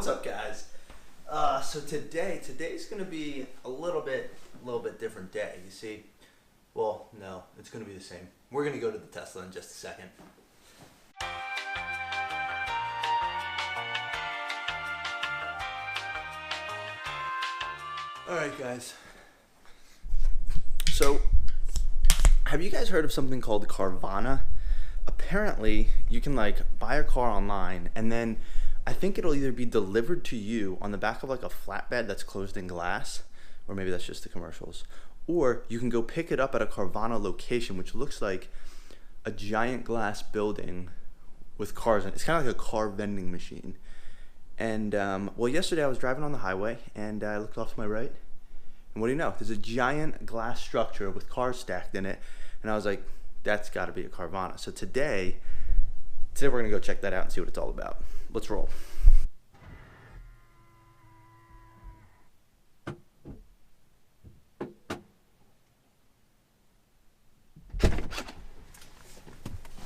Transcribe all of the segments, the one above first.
What's up, guys? So today's gonna be a little bit different day. You see, well, no, it's gonna be the same. We're gonna go to the Tesla in just a second. All right, guys. So, have you guys heard of something called Carvana? Apparently, you can like buy a car online, and then I think it'll either be delivered to you on the back of like a flatbed that's closed in glass, or maybe that's just the commercials, or you can go pick it up at a Carvana location, which looks like a giant glass building with cars in it. It's kind of like a car vending machine. And well, yesterday I was driving on the highway and I looked off to my right, and what do you know? There's a giant glass structure with cars stacked in it, and I was like, that's got to be a Carvana. So today we're gonna go check that out and see what it's all about. Let's roll.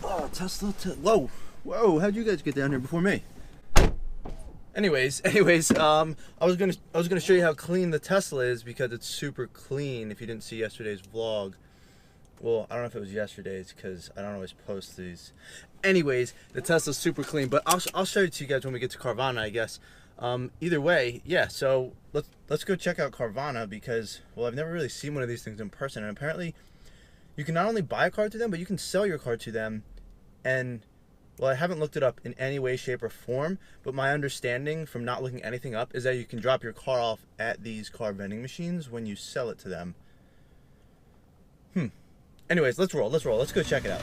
Oh, Tesla. Whoa! How'd you guys get down here before me? Anyways, I was gonna show you how clean the Tesla is, because it's super clean. If you didn't see yesterday's vlog, well, I don't know if it was yesterday's because I don't always post these. Anyways, the Tesla's super clean, but I'll show it to you guys when we get to Carvana, I guess. Either way, yeah. So let's go check out Carvana, because, well, I've never really seen one of these things in person, and apparently you can not only buy a car to them, but you can sell your car to them. And well, I haven't looked it up in any way, shape, or form, but my understanding from not looking anything up is that you can drop your car off at these car vending machines when you sell it to them. Anyways, let's roll. Let's go check it out.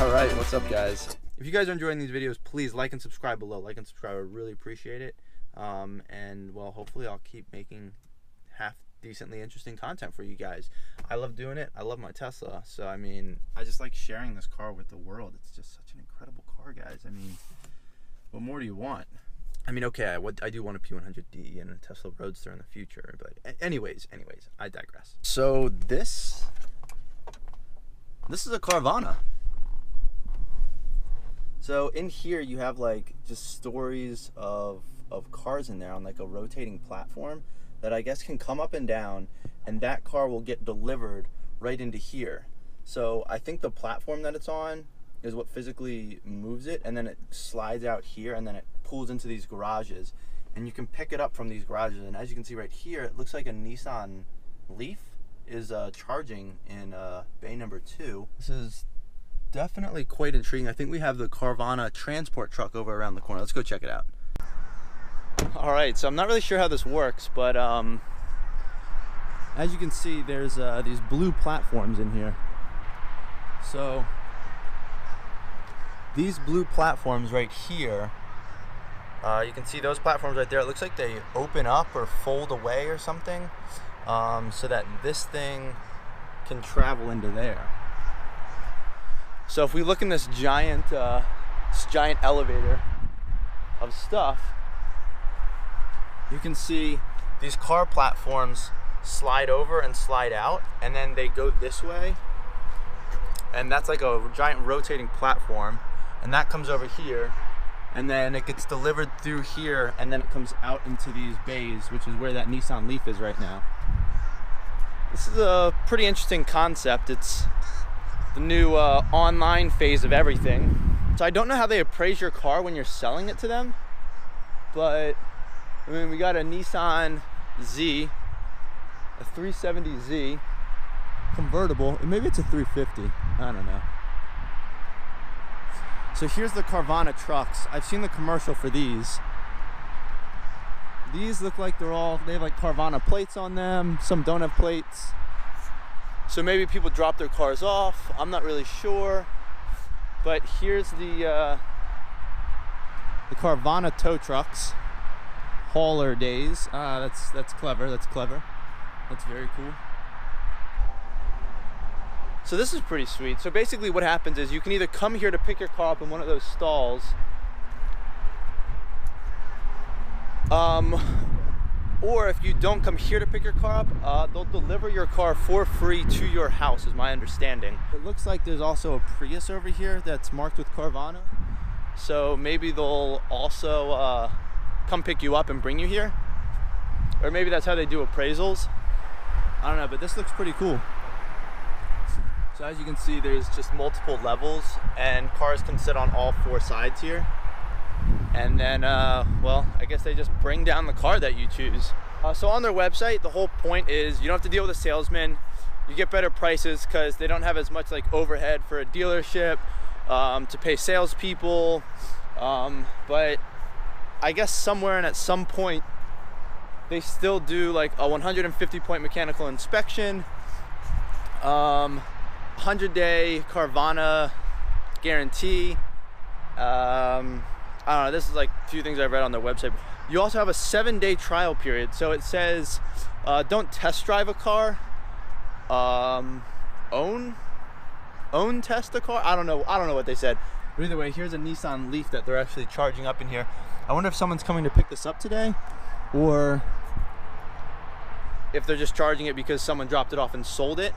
Alright, what's up, guys? If you guys are enjoying these videos, please like and subscribe below. Like and subscribe, I really appreciate it. And well, hopefully I'll keep making half decently interesting content for you guys. I love doing it. I love my Tesla. So I mean, I just like sharing this car with the world. It's just such an incredible car, guys. I mean, what more do you want? I mean, okay, I do want a P100D and a Tesla Roadster in the future, but anyways, I digress. So this is a Carvana. So in here you have like just stories of cars in there on like a rotating platform that I guess can come up and down, and that car will get delivered right into here. So I think the platform that it's on is what physically moves it, and then it slides out here, and then it pulls into these garages, and you can pick it up from these garages. And as you can see right here, it looks like a Nissan Leaf is charging in bay number 2. This is definitely quite intriguing. I think we have the Carvana transport truck over around the corner. Let's go check it out. All right, so I'm not really sure how this works, but as you can see, there's these blue platforms in here. So these blue platforms right here, you can see those platforms right there. It looks like they open up or fold away or something, so that this thing can travel into there. So if we look in this giant elevator of stuff, you can see these car platforms slide over and slide out, and then they go this way, and that's like a giant rotating platform, and that comes over here, and then it gets delivered through here, and then it comes out into these bays, which is where that Nissan Leaf is right now. This is a pretty interesting concept. It's the new online phase of everything. So I don't know how they appraise your car when you're selling it to them, but I mean, we got a Nissan Z, a 370Z convertible, and maybe it's a 350, I don't know. So here's the Carvana trucks. I've seen the commercial for these. These look like they have like Carvana plates on them. Some don't have plates. So maybe people drop their cars off. I'm not really sure. But here's the Carvana tow trucks. Hauler days. That's clever. That's clever. That's very cool. So this is pretty sweet. So basically what happens is you can either come here to pick your car up in one of those stalls, or if you don't come here to pick your car up, they'll deliver your car for free to your house, is my understanding. It looks like there's also a Prius over here that's marked with Carvana. So maybe they'll also come pick you up and bring you here. Or maybe that's how they do appraisals. I don't know, but this looks pretty cool. So as you can see, there's just multiple levels and cars can sit on all four sides here. And then, well, I guess they just bring down the car that you choose. So on their website, the whole point is you don't have to deal with a salesman. You get better prices because they don't have as much like overhead for a dealership to pay salespeople. But I guess somewhere and at some point, they still do like a 150-point mechanical inspection, 100-day Carvana guarantee. I don't know, this is like a few things I've read on their website. You also have a 7-day trial period. So it says, don't test drive a car, own test a car. I don't know what they said. But either way, here's a Nissan Leaf that they're actually charging up in here. I wonder if someone's coming to pick this up today, or if they're just charging it because someone dropped it off and sold it.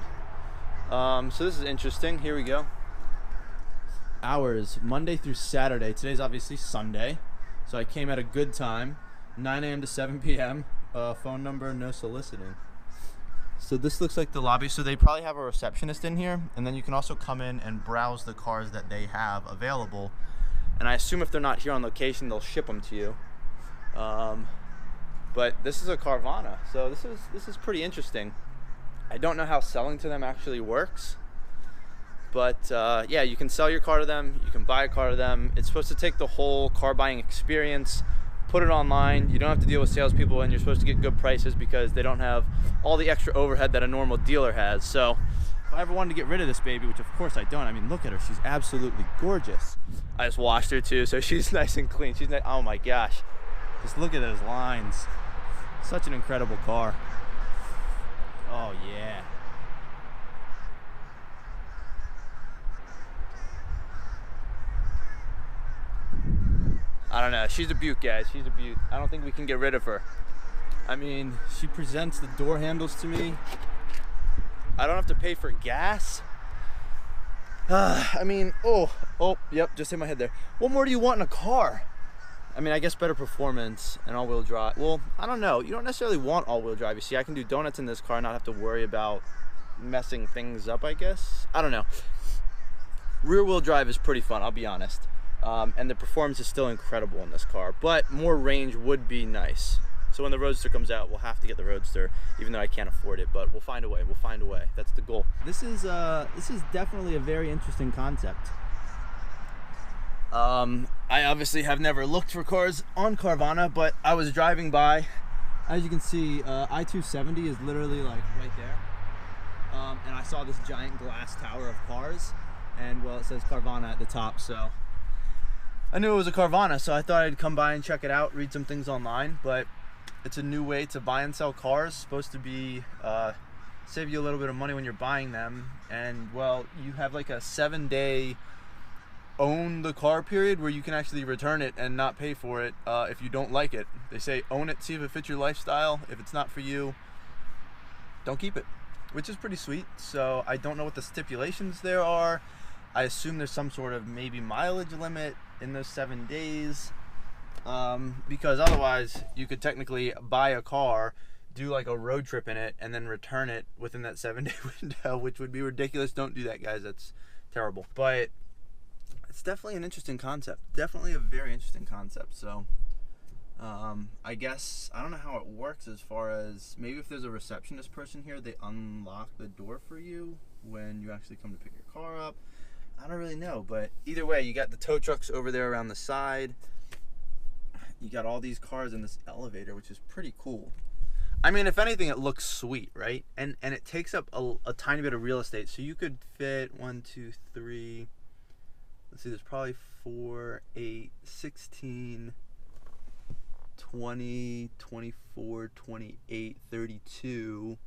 So this is interesting. Here we go. Hours, Monday through Saturday. Today's obviously Sunday, so I came at a good time. 9 a.m. to 7 p.m. Phone number, no soliciting. So this looks like the lobby. So they probably have a receptionist in here, and then you can also come in and browse the cars that they have available. And I assume if they're not here on location, they'll ship them to you. But this is a Carvana, so this is pretty interesting. I don't know how selling to them actually works, but yeah, you can sell your car to them, you can buy a car to them. It's supposed to take the whole car buying experience, put it online. You don't have to deal with salespeople, and you're supposed to get good prices because they don't have all the extra overhead that a normal dealer has. So if I ever wanted to get rid of this baby, which of course I don't, I mean, look at her, she's absolutely gorgeous. I just washed her too, so she's nice and clean. She's nice. Oh my gosh, just look at those lines. Such an incredible car. Oh yeah. I don't know, she's a beaut, guys. She's a beaut. I don't think we can get rid of her. I mean, she presents the door handles to me. I don't have to pay for gas. I mean, oh, yep, just hit my head there. What more do you want in a car? I mean, I guess better performance and all-wheel drive. Well, I don't know. You don't necessarily want all-wheel drive. You see, I can do donuts in this car and not have to worry about messing things up, I guess. I don't know. Rear-wheel drive is pretty fun, I'll be honest. And the performance is still incredible in this car, but more range would be nice. So when the Roadster comes out, we'll have to get the Roadster, even though I can't afford it, but we'll find a way. We'll find a way. That's the goal. This is definitely a very interesting concept. I obviously have never looked for cars on Carvana, but I was driving by. As you can see, I-270 is literally like right there. And I saw this giant glass tower of cars, and well, it says Carvana at the top, so I knew it was a Carvana, so I thought I'd come by and check it out, read some things online. But it's a new way to buy and sell cars. It's supposed to be save you a little bit of money when you're buying them, and well, you have like a 7-day own the car period where you can actually return it and not pay for it if you don't like it. They say own it, see if it fits your lifestyle. If it's not for you, don't keep it, which is pretty sweet. So I don't know what the stipulations there are. I assume there's some sort of maybe mileage limit in those 7 days, because otherwise you could technically buy a car, do like a road trip in it, and then return it within that 7-day window, which would be ridiculous. Don't do that, guys. That's terrible. But it's definitely an interesting concept. Definitely a very interesting concept. So I guess, I don't know how it works as far as, maybe if there's a receptionist person here, they unlock the door for you when you actually come to pick your car up. I don't really know, but either way, you got the tow trucks over there around the side. You got all these cars in this elevator, which is pretty cool. I mean, if anything, it looks sweet, right? And it takes up a tiny bit of real estate. So you could fit 1, 2, 3. Let's see, there's probably 4, 8, 16, 20, 24, 28, 32,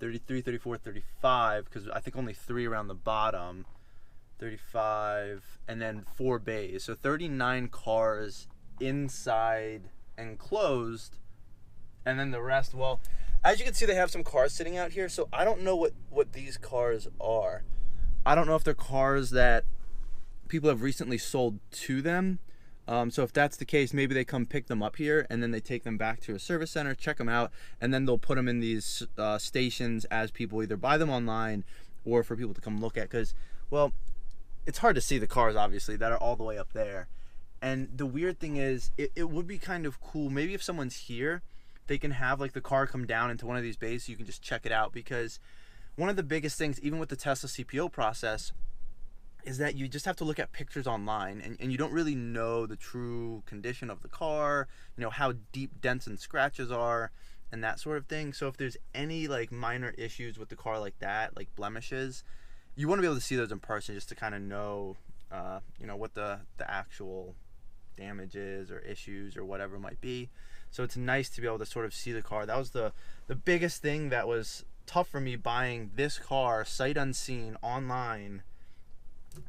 33, 34, 35, because I think only 3 around the bottom, 35, and then 4 bays. So 39 cars inside enclosed, and then the rest, well, as you can see, they have some cars sitting out here. So I don't know what these cars are. I don't know if they're cars that people have recently sold to them. So if that's the case, maybe they come pick them up here and then they take them back to a service center, check them out, and then they'll put them in these stations as people either buy them online or for people to come look at. Because, well, it's hard to see the cars, obviously, that are all the way up there. And the weird thing is, it would be kind of cool, maybe if someone's here, they can have like the car come down into one of these bays so you can just check it out. Because one of the biggest things, even with the Tesla CPO process, is that you just have to look at pictures online, and you don't really know the true condition of the car, you know, how deep dents and scratches are and that sort of thing. So if there's any like minor issues with the car like that, like blemishes, you want to be able to see those in person just to kind of know, you know, what the actual damages or issues or whatever it might be. So it's nice to be able to sort of see the car. That was the biggest thing that was tough for me buying this car sight unseen online.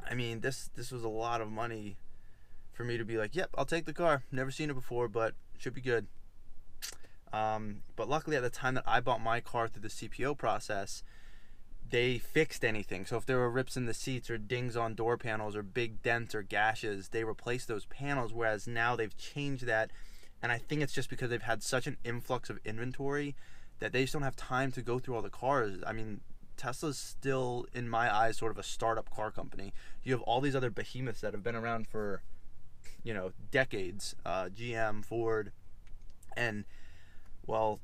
I mean, this was a lot of money for me to be like, yep, I'll take the car. Never seen it before, but should be good. But luckily at the time that I bought my car through the CPO process, they fixed anything. So if there were rips in the seats or dings on door panels or big dents or gashes, they replaced those panels, whereas now they've changed that. And I think it's just because they've had such an influx of inventory that they just don't have time to go through all the cars. I mean, Tesla's still, in my eyes, sort of a startup car company. You have all these other behemoths that have been around for, you know, decades, GM, Ford, and, well,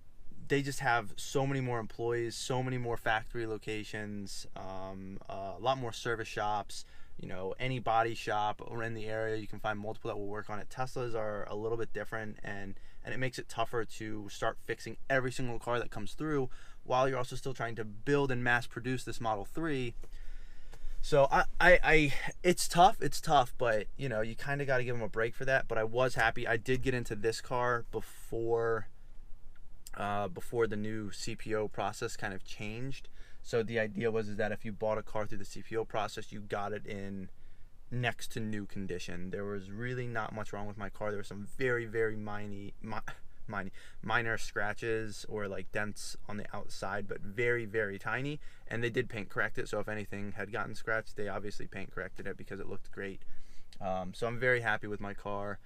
they just have so many more employees, so many more factory locations, a lot more service shops. You know, any body shop or in the area, you can find multiple that will work on it. Teslas are a little bit different, and it makes it tougher to start fixing every single car that comes through, while you're also still trying to build and mass produce this Model 3. So it's tough, but you know, you kind of got to give them a break for that. But I was happy. I did get into this car before the new CPO process kind of changed. So the idea was that if you bought a car through the CPO process, you got it in next to new condition. There was really not much wrong with my car. There were some very, very minor scratches or like dents on the outside, but very, very tiny. And they did paint correct it. So if anything had gotten scratched, they obviously paint corrected it because it looked great. So I'm very happy with my car.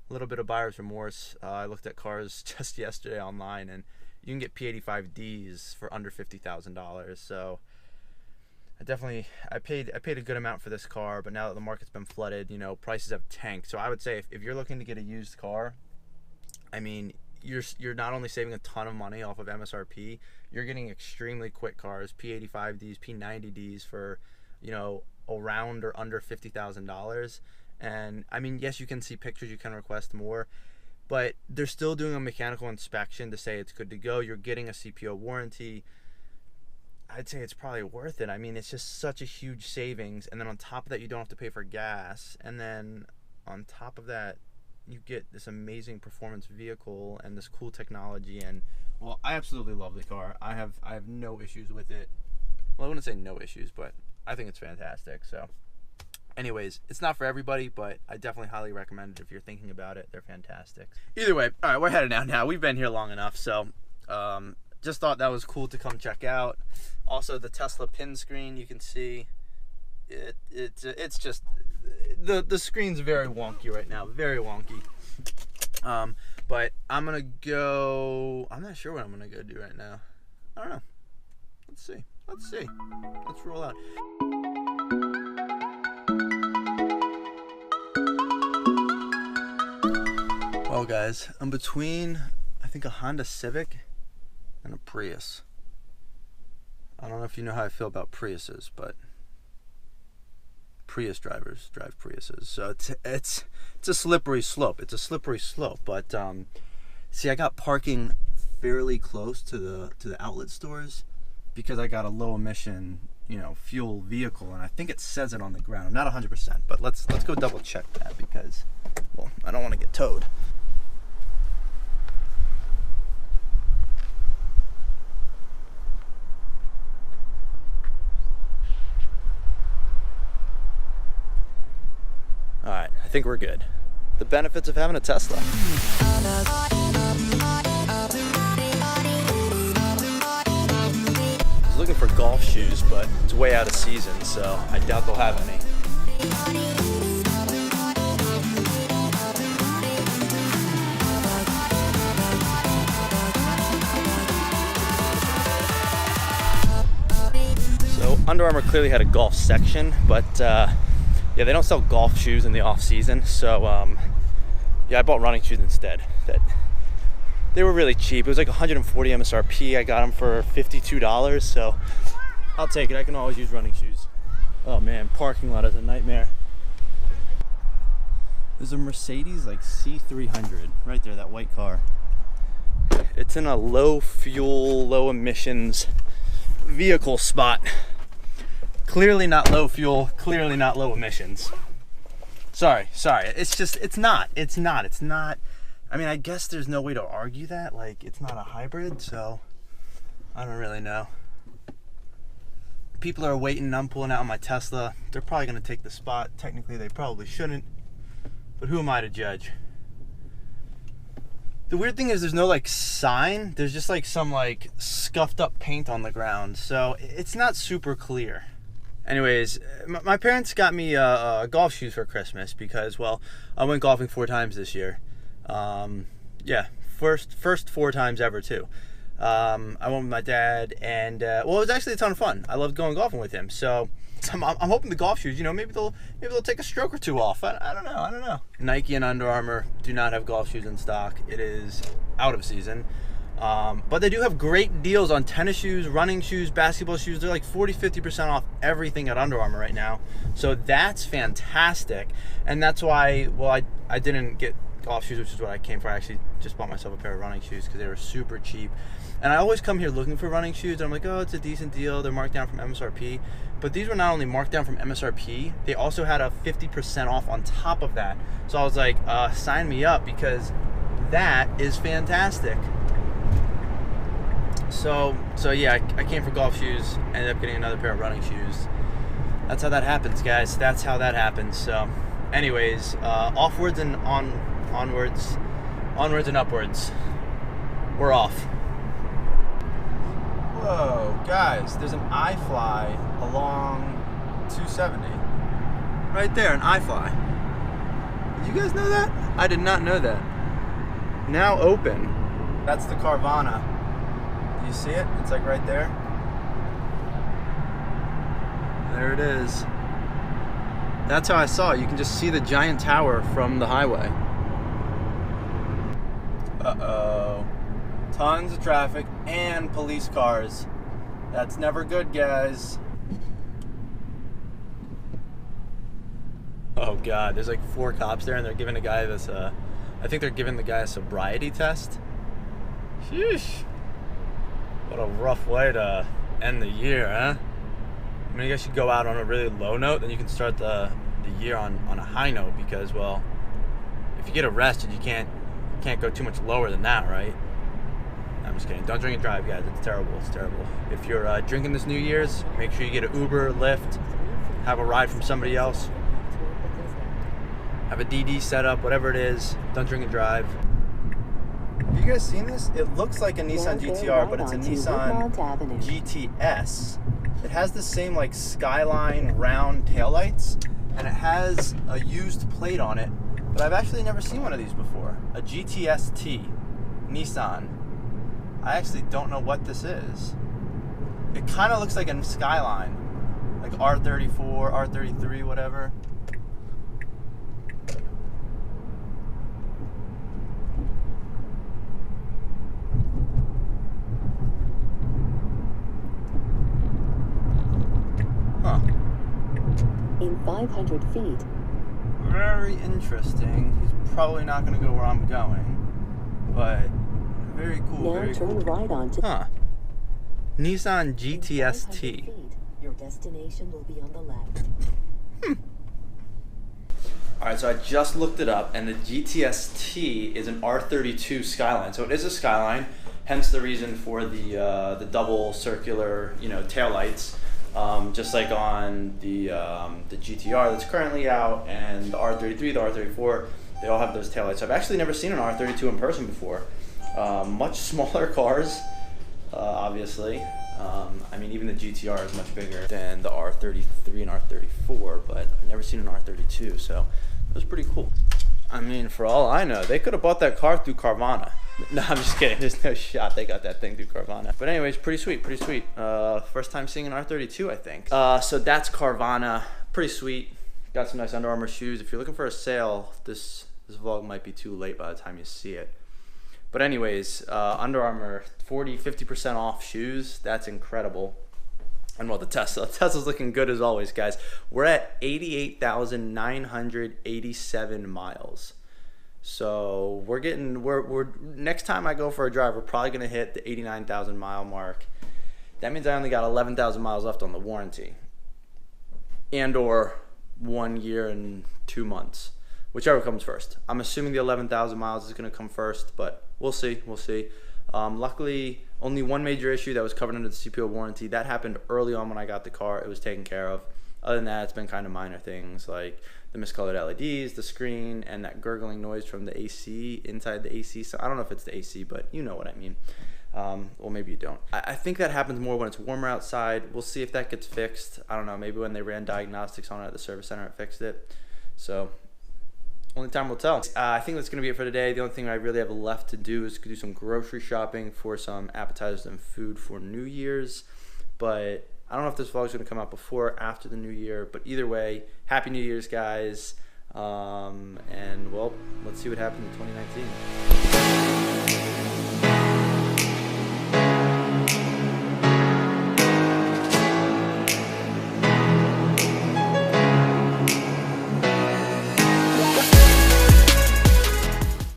A little bit of buyer's remorse. I looked at cars just yesterday online, and you can get P85Ds for under $50,000. So I paid a good amount for this car, but now that the market's been flooded, you know, prices have tanked. So I would say if you're looking to get a used car, I mean, you're not only saving a ton of money off of MSRP, you're getting extremely quick cars, P85Ds, P90Ds for, you know, around or under $50,000. And I mean, yes, you can see pictures, you can request more, but they're still doing a mechanical inspection to say it's good to go. You're getting a CPO warranty. I'd say it's probably worth it. I mean, it's just such a huge savings. And then on top of that, you don't have to pay for gas. And then on top of that, you get this amazing performance vehicle and this cool technology. And, well, I absolutely love the car. I have no issues with it. Well, I wouldn't say no issues, but I think it's fantastic. So anyways, it's not for everybody, but I definitely highly recommend it if you're thinking about it. They're fantastic. Either way, all right, we're headed out now. We've been here long enough, so just thought that was cool to come check out. Also, the Tesla pin screen, you can see it's just the screen's very wonky right now, very wonky. But I'm gonna go. I'm not sure what I'm gonna go do right now. I don't know. Let's see. Let's roll out. Well, guys, I'm between, I think, a Honda Civic and a Prius. I don't know if you know how I feel about Priuses, but Prius drivers drive Priuses. So it's a slippery slope. But see, I got parking fairly close to the outlet stores because I got a low emission, fuel vehicle, and I think it says it on the ground. I'm not 100%, but let's go double check that because, well, I don't want to get towed. All right, I think we're good. The benefits of having a Tesla. I was looking for golf shoes, but it's way out of season, so I doubt they'll have any. So Under Armour clearly had a golf section, but yeah, they don't sell golf shoes in the off season, so yeah, I bought running shoes instead. They were really cheap. It was like 140 MSRP. I got them for $52, so I'll take it. I can always use running shoes. Oh man, parking lot is a nightmare. There's a Mercedes like C300 right there, that white car. It's in a low fuel, low emissions vehicle spot. Clearly not low fuel, clearly not low emissions. Sorry. It's not. I mean, I guess there's no way to argue that. Like, it's not a hybrid, so I don't really know. People are waiting. I'm pulling out on my Tesla. They're probably going to take the spot. Technically, they probably shouldn't. But who am I to judge? The weird thing is there's no, like, sign. There's just, like, some, like, scuffed up paint on the ground. So it's not super clear. Anyways, my parents got me golf shoes for Christmas because, well, I went golfing 4 times this year. Yeah, first 4 times ever too. I went with my dad, and well, it was actually a ton of fun. I loved going golfing with him. So I'm hoping the golf shoes, maybe they'll take a stroke or 2 off. I don't know. Nike and Under Armour do not have golf shoes in stock. It is out of season. But they do have great deals on tennis shoes, running shoes, basketball shoes. They're like 40-50% off everything at Under Armour right now. So that's fantastic. And that's why, well, I didn't get golf shoes, which is what I came for. I actually just bought myself a pair of running shoes because they were super cheap. And I always come here looking for running shoes. And I'm like, oh, it's a decent deal. They're marked down from MSRP. But these were not only marked down from MSRP, they also had a 50% off on top of that. So I was like, sign me up because that is fantastic. So yeah, I came for golf shoes, ended up getting another pair of running shoes. That's how that happens, guys. That's how that happens. So anyways, offwards and onwards and upwards. We're off. Whoa, guys, there's an iFly along 270. Right there, an iFly. Did you guys know that? I did not know that. Now open. That's the Carvana. Do you see it? It's like right there. There it is. That's how I saw it. You can just see the giant tower from the highway. Uh-oh. Tons of traffic and police cars. That's never good, guys. Oh God, there's like 4 cops there and they're giving a guy this, I think they're giving the guy a sobriety test. Sheesh. What a rough way to end the year, huh? I mean, I guess you go out on a really low note, then you can start the year on a high note because, well, if you get arrested, you can't go too much lower than that, right? I'm just kidding. Don't drink and drive, guys. It's terrible. It's terrible. If you're drinking this New Year's, make sure you get an Uber, Lyft, have a ride from somebody else, have a DD set up, whatever it is. Don't drink and drive. Have you guys seen this? It looks like a Nissan GTR, but it's a Nissan GTS. It has the same like Skyline round taillights, and it has a used plate on it, but I've actually never seen one of these before. A GTS-T Nissan. I actually don't know what this is. It kind of looks like a Skyline, like R34, R33, whatever. Huh. In 500 feet. Very interesting. He's probably not going to go where I'm going, but very cool. Now Very turn cool. right onto. Huh. Nissan In 500 GTS-T. feet, your destination will be on the left. All right, so I just looked it up, and the GTS-T is an R32 Skyline. So it is a Skyline, hence the reason for the double circular, taillights. Just like on the GTR that's currently out, and the R33, the R34, they all have those taillights. So I've actually never seen an R32 in person before. Much smaller cars, obviously. I mean, even the GTR is much bigger than the R33 and R34, but I've never seen an R32, so it was pretty cool. I mean, for all I know, they could have bought that car through Carvana. No, I'm just kidding. There's no shot they got that thing through Carvana. But anyways, pretty sweet, pretty sweet. First time seeing an R32, I think. So that's Carvana. Pretty sweet. Got some nice Under Armour shoes. If you're looking for a sale, this vlog might be too late by the time you see it. But anyways, Under Armour, 40-50% off shoes. That's incredible. And well, the Tesla's looking good as always, guys. We're at 88,987 miles. So we're next time I go for a drive, we're probably gonna hit the 89,000 mile mark. That means I only got 11,000 miles left on the warranty, and or 1 year and 2 months, whichever comes first. I'm assuming the 11,000 miles is gonna come first, but we'll see. We'll see. Luckily, only one major issue that was covered under the CPO warranty. That happened early on when I got the car. It was taken care of. Other than that, it's been kind of minor things like the miscolored LEDs, the screen, and that gurgling noise from the AC inside the AC. So I don't know if it's the AC, but you know what I mean. Well, maybe you don't. I think that happens more when it's warmer outside. We'll see if that gets fixed. I don't know. Maybe when they ran diagnostics on it at the service center, it fixed it. So only time will tell. I think that's going to be it for today. The only thing I really have left to do is do some grocery shopping for some appetizers and food for New Year's. But I don't know if this vlog is going to come out before or after the new year. But either way, Happy New Year's, guys. And, well, let's see what happens in 2019.